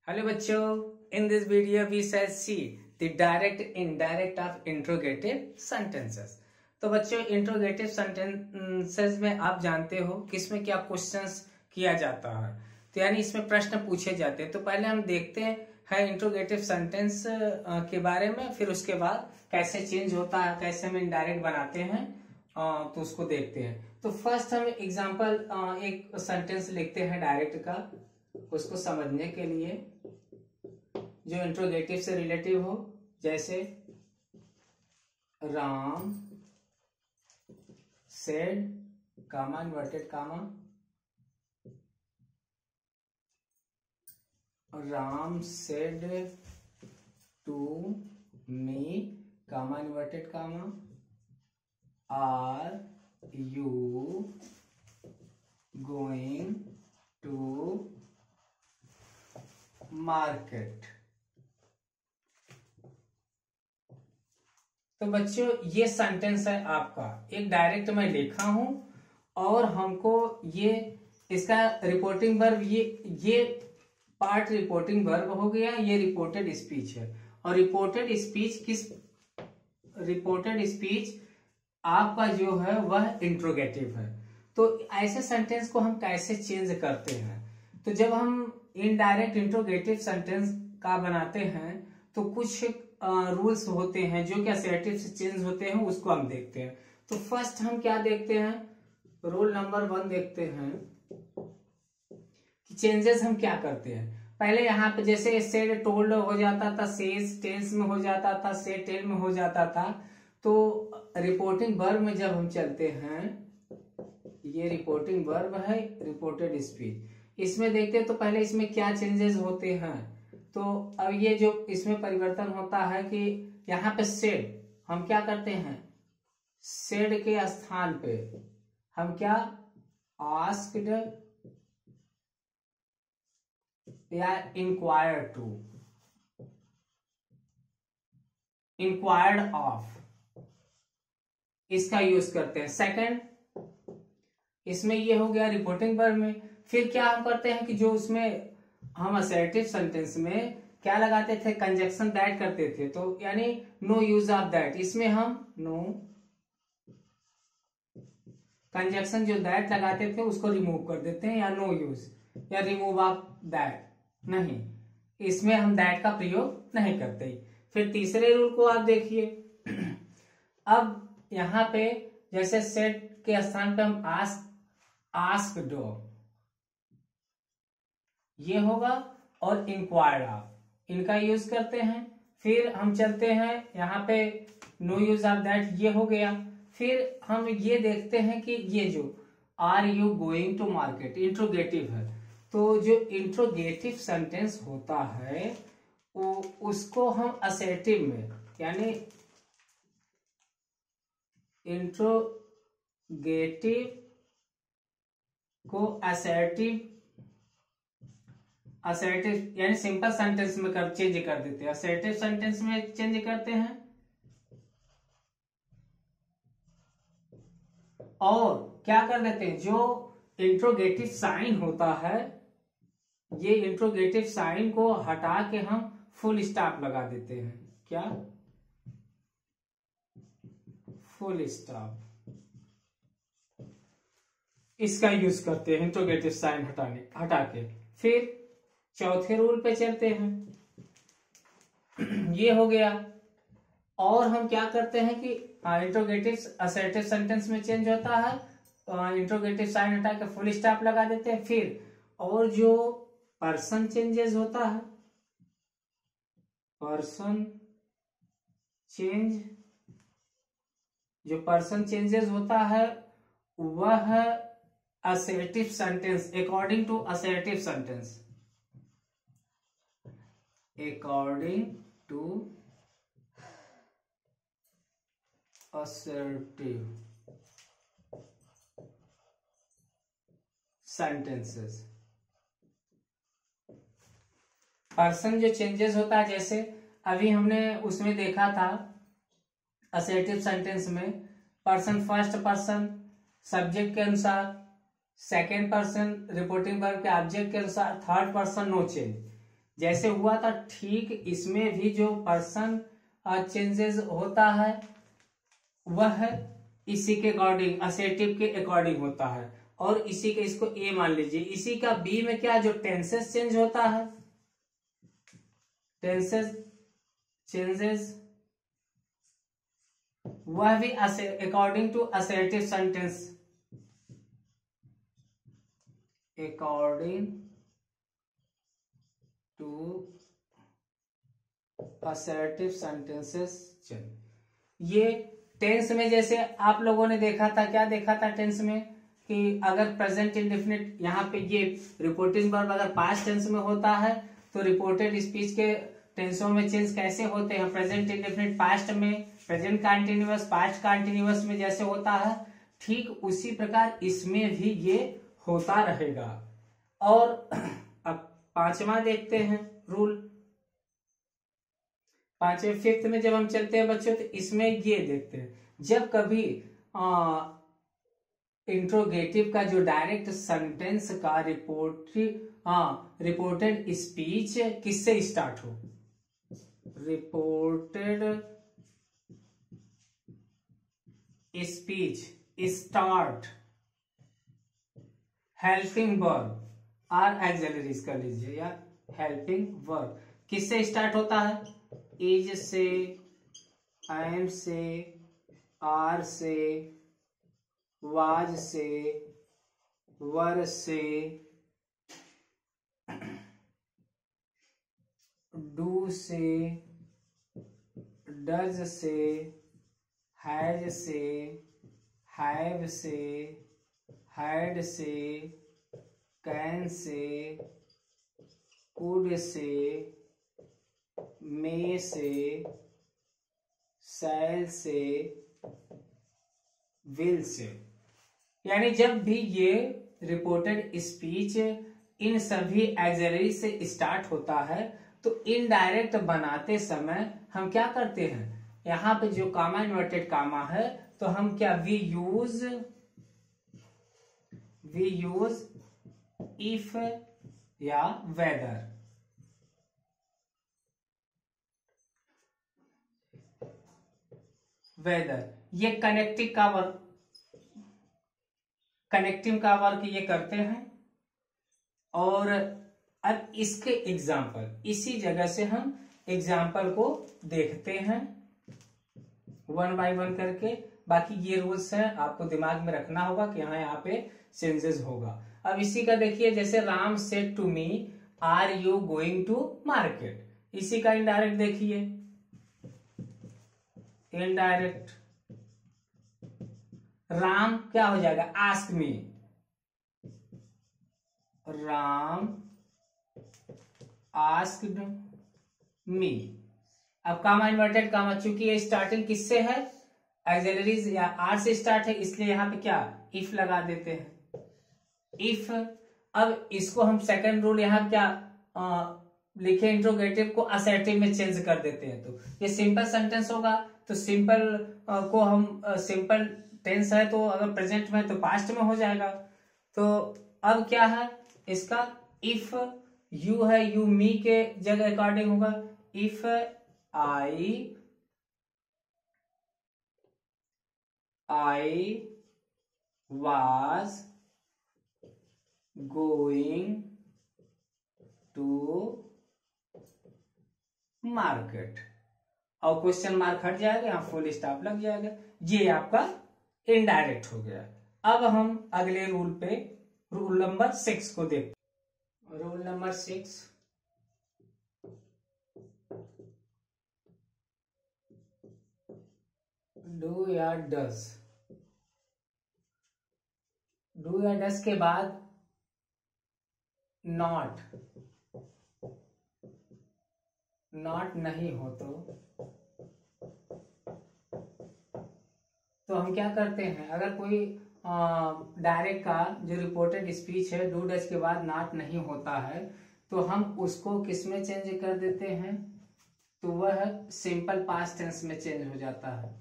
Hello बच्चों, in this video we shall see the direct indirect of interrogative sentences। तो बच्चों interrogative sentences में आप जानते हो कि इसमें क्या क्वेश्चंस किया जाता है, तो यानी इसमें प्रश्न पूछे जाते हैं। तो पहले हम देखते हैं इंट्रोगेटिव सेंटेंस के बारे में, फिर उसके बाद कैसे चेंज होता है, कैसे हम इनडायरेक्ट बनाते हैं, तो उसको देखते हैं। तो फर्स्ट हम एग्जांपल एक सेंटेंस लिखते हैं डायरेक्ट का, उसको समझने के लिए जो इंट्रोगेटिव से रिलेटिव हो। जैसे Ram said comma inverted comma, Ram said to me comma inverted comma, are you going to market. तो बच्चों ये सेंटेंस है आपका, एक डायरेक्ट में लिखा हूं और हमको ये इसका रिपोर्टिंग वर्ब, ये पार्ट रिपोर्टिंग वर्ब हो गया, ये रिपोर्टेड स्पीच है। और रिपोर्टेड स्पीच आपका जो है वह इंट्रोगेटिव है। तो ऐसे सेंटेंस को हम कैसे चेंज करते हैं? तो जब हम इनडायरेक्ट इंट्रोगेटिव सेंटेंस का बनाते हैं तो कुछ रूल्स होते हैं जो कि असर्टिव से चेंज होते हैं, उसको हम देखते हैं। तो फर्स्ट हम क्या देखते हैं, रूल नंबर 1 देखते हैं कि चेंजेस हम क्या करते हैं। पहले यहाँ पे जैसे सेड टोल्ड हो जाता था, सेज टेंस में हो जाता था, से टेल में हो जाता था। तो रिपोर्टिंग वर्ब में जब हम चलते हैं, ये रिपोर्टिंग वर्ब है रिपोर्टेड स्पीच, इसमें देखते हैं तो पहले इसमें क्या चेंजेस होते हैं। तो अब ये जो इसमें परिवर्तन होता है कि यहाँ पे सेड हम क्या करते हैं, सेड के स्थान पे हम क्या आस्क्ड या इंक्वायर्ड टू, इंक्वायर्ड ऑफ, इसका यूज करते हैं। सेकंड इसमें ये हो गया रिपोर्टिंग वर्ब में। फिर क्या हम करते हैं कि जो उसमें हम असर्टिव सेंटेंस में क्या लगाते थे, कंजक्शन दैट करते थे। तो यानी नो यूज ऑफ दैट, इसमें हम नो कंजक्शन जो दैट लगाते थे उसको रिमूव कर देते हैं, या नो यूज या रिमूव ऑफ दैट, नहीं, इसमें हम दैट का प्रयोग नहीं करते। फिर तीसरे रूल को आप देखिए, अब यहां पे जैसे सेट के स्थान पे हम आस्क डो ये होगा, और इंक्वायर्ड ऑफ इनका यूज करते हैं। फिर हम चलते हैं यहाँ पे नो यूज ऑफ दैट, ये हो गया। फिर हम ये देखते हैं कि ये जो are you going to market interrogative है, तो जो इंट्रोगेटिव सेंटेंस होता है वो उसको हम असर्टिव में, यानी इंट्रोगेटिव को असर्टिव यानी सिंपल सेंटेंस में चेंज कर देते हैं, असर्टिव सेंटेंस में चेंज करते हैं। और क्या कर देते हैं, जो इंट्रोगेटिव साइन होता है, ये इंट्रोगेटिव साइन को हटा के हम फुल स्टॉप लगा देते हैं। क्या? फुल स्टॉप, इसका यूज करते हैं इंट्रोगेटिव साइन हटा के। फिर चौथे रूल पे चलते हैं, ये हो गया। और हम क्या करते हैं कि इंट्रोगेटिव असर्टिव सेंटेंस में चेंज होता है, इंट्रोगेटिव साइन हटा के फुल स्टॉप लगा देते हैं। फिर और जो पर्सन चेंजेस होता है, पर्सन चेंज, जो पर्सन चेंजेस होता है वह assertive sentence, according to assertive sentence, according to assertive sentences, person जो चेंजेस होता है, जैसे अभी हमने उसमें देखा था असर्टिव सेंटेंस में, पर्सन फर्स्ट पर्सन सब्जेक्ट के अनुसार, सेकेंड पर्सन रिपोर्टिंग वर्ब के ऑब्जेक्ट के अनुसार, थर्ड पर्सन नो चेंज। जैसे हुआ था ठीक इसमें भी जो पर्सन चेंजेस होता है वह इसी के अकॉर्डिंग असेटिव के अकॉर्डिंग होता है, और इसी के इसको ए मान लीजिए, इसी का बी में क्या जो टेंसेस चेंज होता है, टेंसेस चेंजेस वह भी according to assertive sentence, according to assertive sentences change. ये टेंस में जैसे आप लोगों ने देखा था, क्या देखा था टेंस में कि अगर प्रेजेंट इंडेफिनिट यहाँ पे ये रिपोर्टिंग वर्ब अगर पास्ट टेंस में होता है तो रिपोर्टेड स्पीच के टेंसों में चेंज कैसे होते हैं, प्रेजेंट इंडेफिनिट पास्ट में, प्रेजेंट कंटिन्यूअस पास्ट कंटिन्यूअस में जैसे होता है, ठीक उसी प्रकार इसमें भी ये होता रहेगा। और अब पांचवा देखते हैं रूल, पांचवें फिफ्थ में जब हम चलते हैं बच्चों तो इसमें ये देखते हैं, जब कभी इंट्रोगेटिव का जो डायरेक्ट सेंटेंस का रिपोर्टेड स्पीच किससे स्टार्ट हो, reported speech start helping verb or auxiliaries कर लीजिए, या हेल्पिंग वर्ब किससे स्टार्ट होता है, इज से, एम से, आर से, वाज से, वर से, डू से, डज से, हैज से, हैव से, हैड से, कैन से, कुड से, मे से, शैल से, विल से। यानी जब भी ये रिपोर्टेड स्पीच इन सभी एक्सिलरी से स्टार्ट होता है तो इनडायरेक्ट बनाते समय हम क्या करते हैं, यहां पे जो कामा इन्वर्टेड कामा है तो हम क्या वी यूज इफ या वेदर, ये कनेक्टिव का वर्क ये करते हैं। और अब इसके एग्जाम्पल इसी जगह से हम एग्जाम्पल को देखते हैं वन बाय वन करके। बाकी ये रूल्स हैं, आपको दिमाग में रखना होगा कि हाँ यहाँ पे चेंजेस होगा। अब इसी का देखिए, जैसे Ram said to me are you going to market, इसी का इनडायरेक्ट देखिए, इनडायरेक्ट राम क्या हो जाएगा, ask me, Ram asked me. अब कामा इन्वर्टेड कामा, चूंकि ये स्टार्टिंग किससे है, एक्सिलरीज या आर से स्टार्ट है, इसलिए यहां पे क्या इफ लगा देते हैं, इफ। अब इसको हम सेकंड रूल यहां क्या लिखे, इंट्रोगेटिव को असर्टिव में चेंज कर देते हैं, तो ये सिंपल सेंटेंस होगा। तो सिंपल को हम सिंपल टेंस है तो अगर प्रेजेंट में तो पास्ट में हो जाएगा। तो अब क्या है इसका, इफ यू है, यू मी के जगह अकॉर्डिंग होगा, if I was going to market, और क्वेश्चन मार्क हट जाएगा, यहाँ फुल स्टॉप लग जाएगा, ये आपका इनडायरेक्ट हो गया। अब हम अगले रूल पे, रूल नंबर 6 को देखते। रूल नंबर 6, डू या डज, डू या डज के बाद नॉट नहीं हो तो हम क्या करते हैं, अगर कोई डायरेक्ट का जो रिपोर्टेड स्पीच है डू डज के बाद नॉट नहीं होता है तो हम उसको किस में चेंज कर देते हैं, तो वह सिंपल पास्ट टेंस में चेंज हो जाता है,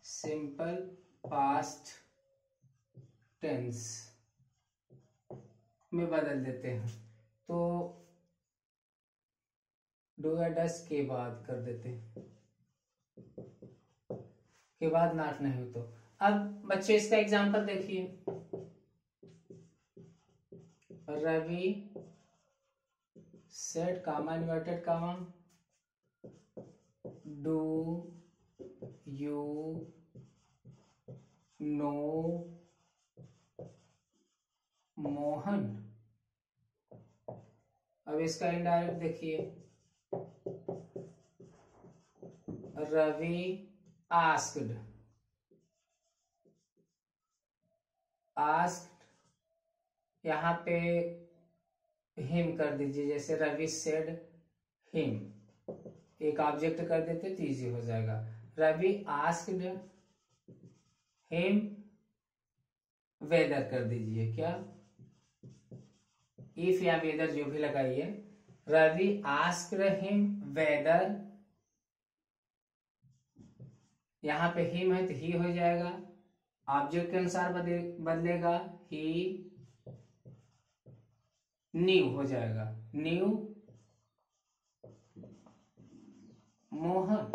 सिंपल पास्ट टेंस में बदल देते हैं। तो डू या डस के बाद कर देते हैं, के बाद नॉट नहीं हो तो। अब बच्चों इसका एग्जांपल देखिए, Ravi said comma inverted comma do you know Mohan. अब इसका इनडायरेक्ट देखिए, रवि आस्क्ड, आस्क्ड यहाँ पे हिम कर दीजिए, जैसे रवि सेड हिम, एक ऑब्जेक्ट कर देते तो इजी हो जाएगा। रवि आस्क्ड हिम वेदर कर दीजिए, क्या इफ या वेदर जो भी लगाइए। रवि आस्क्ड हिम वेदर, यहाँ पे हिम है तो ही हो जाएगा, ऑब्जेक्ट के अनुसार बदलेगा, ही न्यू हो जाएगा, न्यू मोहन,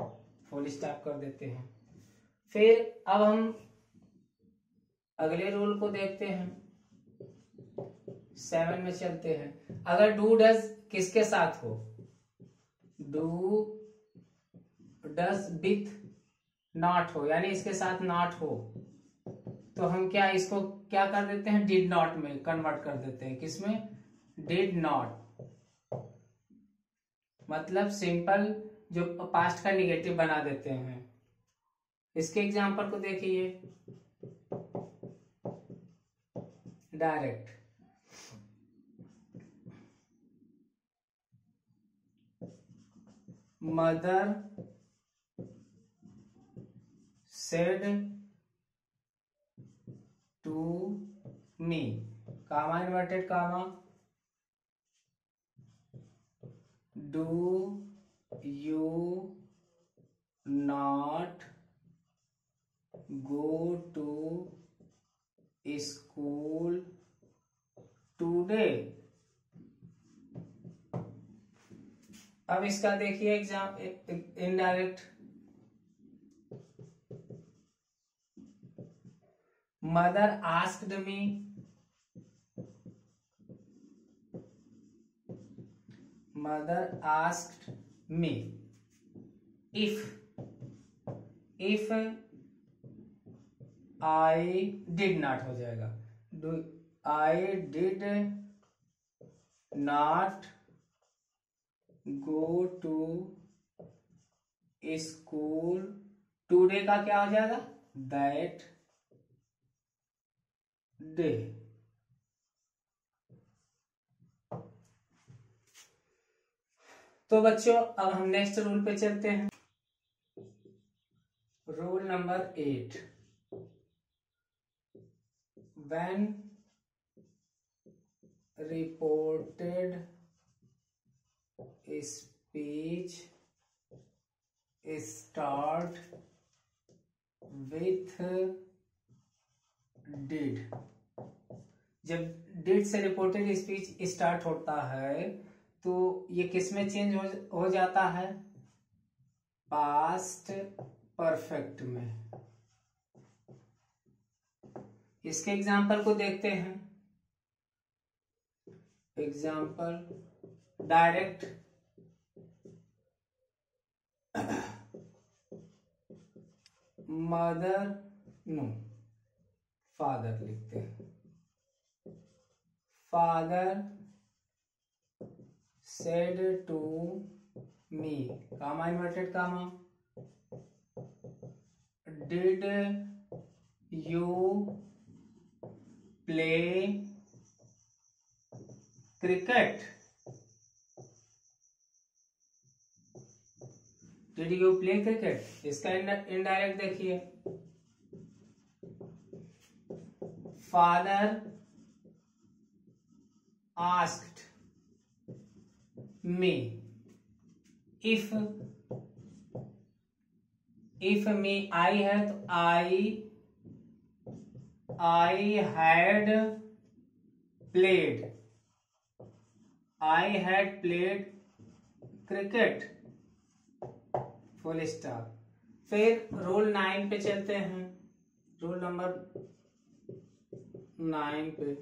फुल स्टॉप कर देते हैं। फिर अब हम अगले रूल को देखते हैं, 7 में चलते हैं। अगर डू डज किसके साथ हो, डू डज विथ नॉट हो, यानी इसके साथ नॉट हो, तो हम क्या इसको क्या कर देते हैं, डिड नॉट में कन्वर्ट कर देते हैं। किसमें, डिड नॉट, मतलब सिंपल जो पास्ट का निगेटिव बना देते हैं। इसके एग्जांपल को देखिए, direct, mother said to me, comma inverted comma, do you not go to school today. अब इसका देखिए exam indirect, mother asked me, mother asked me, if I did not हो जाएगा, I did not go to school today का क्या हो जाएगा, that day. तो बच्चों अब हम नेक्स्ट रूल पे चलते हैं, rule number 8, when reported speech start with did, जब did से रिपोर्टेड स्पीच स्टार्ट होता है तो ये किस में चेंज हो जाता है, पास्ट परफेक्ट में। इसके एग्जाम्पल को देखते हैं, example direct, mother no father लिखते हैं, father said to me, comma inverted comma, did you play cricket, did you play cricket. इसका इनडायरेक्ट देखिए, father asked me, if me I है तो I had played cricket, full stop. फिर rule 9 पे चलते हैं, रूल नंबर 9 पे।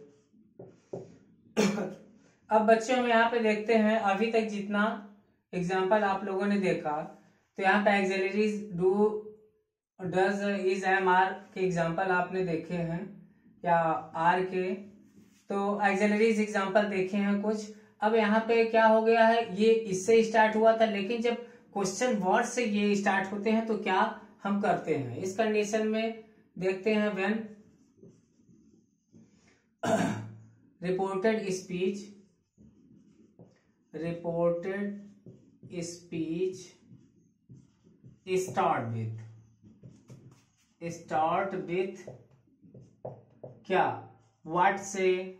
अब बच्चों हम यहाँ पे देखते हैं, अभी तक जितना एग्जाम्पल आप लोगों ने देखा, तो यहाँ पे auxiliaries do, does, is, am, are के एग्जाम्पल आपने देखे हैं, या आर के, तो एक्सिलरीज एग्जाम्पल देखे हैं कुछ। अब यहाँ पे क्या हो गया है, ये इससे स्टार्ट हुआ था, लेकिन जब क्वेश्चन वर्ड से ये स्टार्ट होते हैं तो क्या हम करते हैं इस कंडीशन में, देखते हैं। When reported speech, start with क्या, व्हाट से,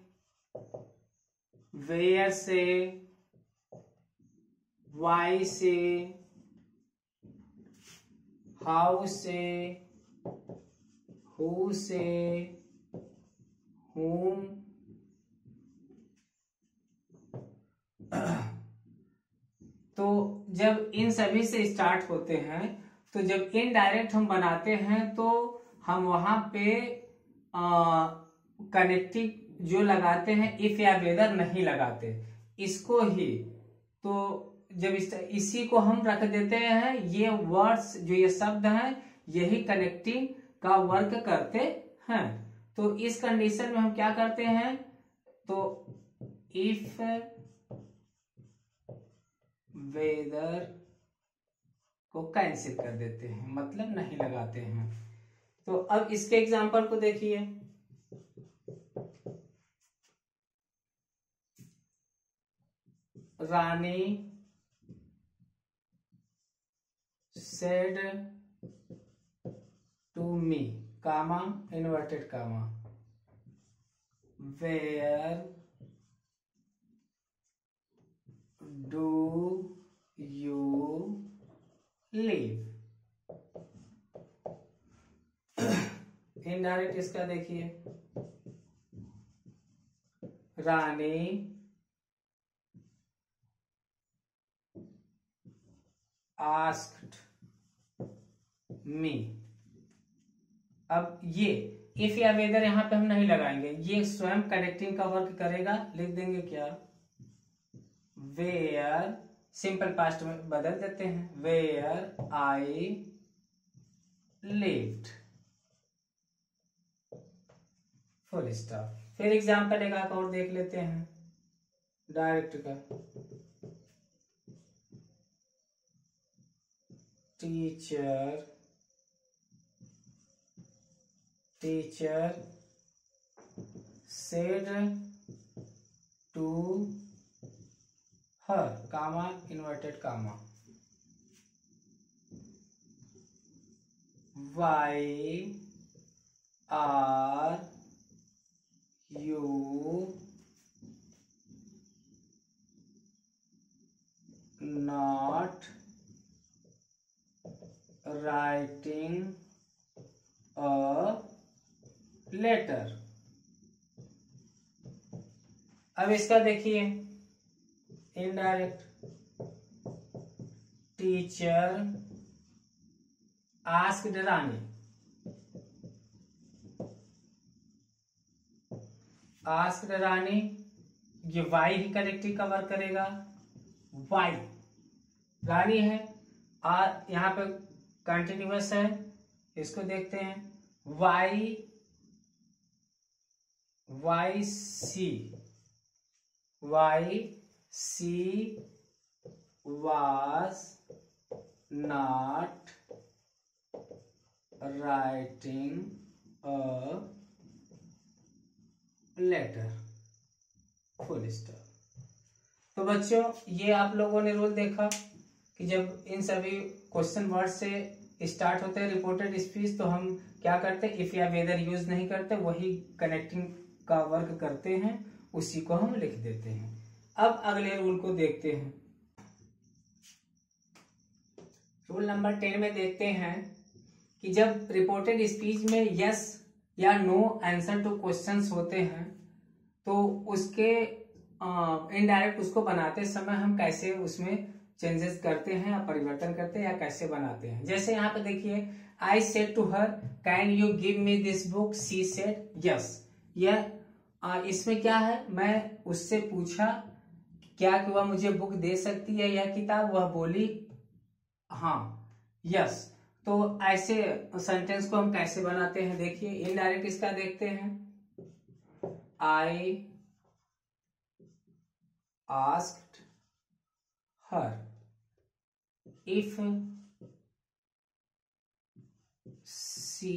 वेयर से, वाई से, हाउ से, हु से, whom, तो जब इन सभी से स्टार्ट होते हैं, तो जब इनडायरेक्ट हम बनाते हैं तो हम वहां पे कनेक्टिव जो लगाते हैं इफ या वेदर नहीं लगाते, इसको ही। तो जब इसी को हम रख देते हैं, ये वर्ड्स जो ये शब्द हैं यही कनेक्टिंग का वर्क करते हैं। तो इस कंडीशन में हम क्या करते हैं, तो इफ वेदर को कैंसिल कर देते हैं, मतलब नहीं लगाते हैं। तो अब इसके एग्जांपल को देखिए, Rani said to me, comma, inverted comma, where do you live। Indirect इसका देखिए, रानी आस्क्ड मी। अब ये इफ या वेदर यहां पे हम नहीं लगाएंगे, ये स्वयं कनेक्टिंग का वर्क करेगा। लिख देंगे क्या, वेयर, सिंपल पास्ट में बदल देते हैं, where I lived, full stop. फिर एग्जांपल एक और देख लेते हैं डायरेक्ट का, टीचर said to her, कामा, इन्वर्टेड कामा, why are you not writing a letter। अब इसका देखिए indirect, teacher asked Rani, asked Rani, ये वाई ही कनेक्टिव का वर्क करेगा, वाई रानी है, यहाँ पे कंटिन्यूअस है, इसको देखते हैं, why she was not writing a letter, full stop. तो बच्चों ये आप लोगों ने रूल देखा कि जब इन सभी क्वेश्चन वर्ड से स्टार्ट होते हैं रिपोर्टेड स्पीच, तो हम क्या करते हैं, इफ या वेदर यूज नहीं करते, वही कनेक्टिंग का वर्क करते हैं, उसी को हम लिख देते हैं। अब अगले रूल को देखते हैं, रूल नंबर 10 में देखते हैं कि जब रिपोर्टेड स्पीच में यस या नो आंसर टू क्वेश्चंस होते हैं, तो उसके इनडायरेक्ट उसको बनाते समय हम कैसे उसमें चेंजेस करते हैं या परिवर्तन करते हैं या कैसे बनाते हैं। जैसे यहाँ पे देखिए, I said to her can you give me this book, she said yes. यह इसमें क्या है, मैं उससे पूछा क्या कि वह मुझे बुक दे सकती है यह किताब, वह बोली हाँ यस। तो ऐसे सेंटेंस को हम कैसे बनाते हैं देखिए, इनडायरेक्ट इसका देखते हैं। I asked her if she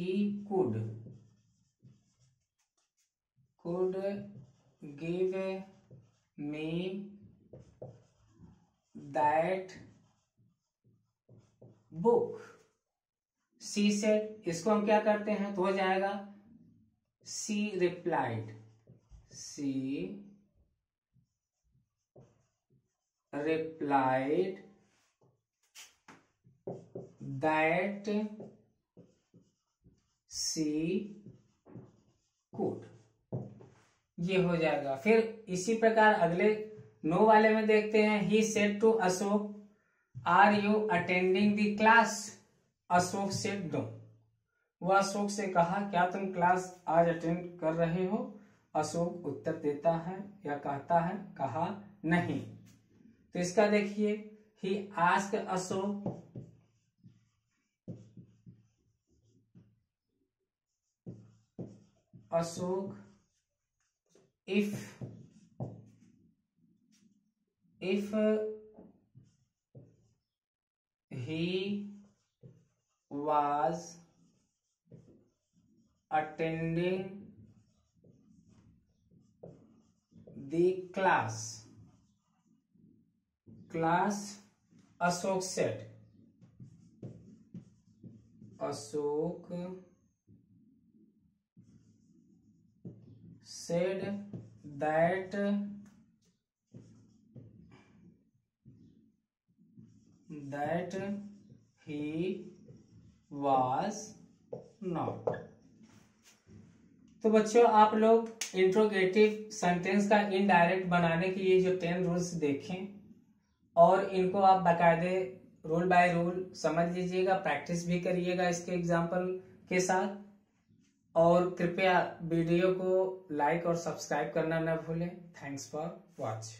could give me that book, she said। इसको हम क्या करते हैं तो हो जाएगा she replied that she could, ये हो जाएगा। फिर इसी प्रकार अगले नो वाले में देखते हैं। He said to Ashok are you attending the class, Ashok said no. वह अशोक से कहा क्या तुम क्लास आज अटेंड कर रहे हो, अशोक उत्तर देता है या कहता है कहा नहीं। तो इसका देखिए, he asked Ashok if he was attending the class, Ashok said that he was not। तो बच्चों आप लोग इंट्रोगेटिव सेंटेंस का इनडायरेक्ट बनाने के लिए जो 10 रूल्स देखें और इनको आप बाकायदे रूल बाय रूल समझ लीजिएगा, प्रैक्टिस भी करिएगा इसके एग्जाम्पल के साथ। और कृपया वीडियो को लाइक और सब्सक्राइब करना न भूलें। Thanks for watch.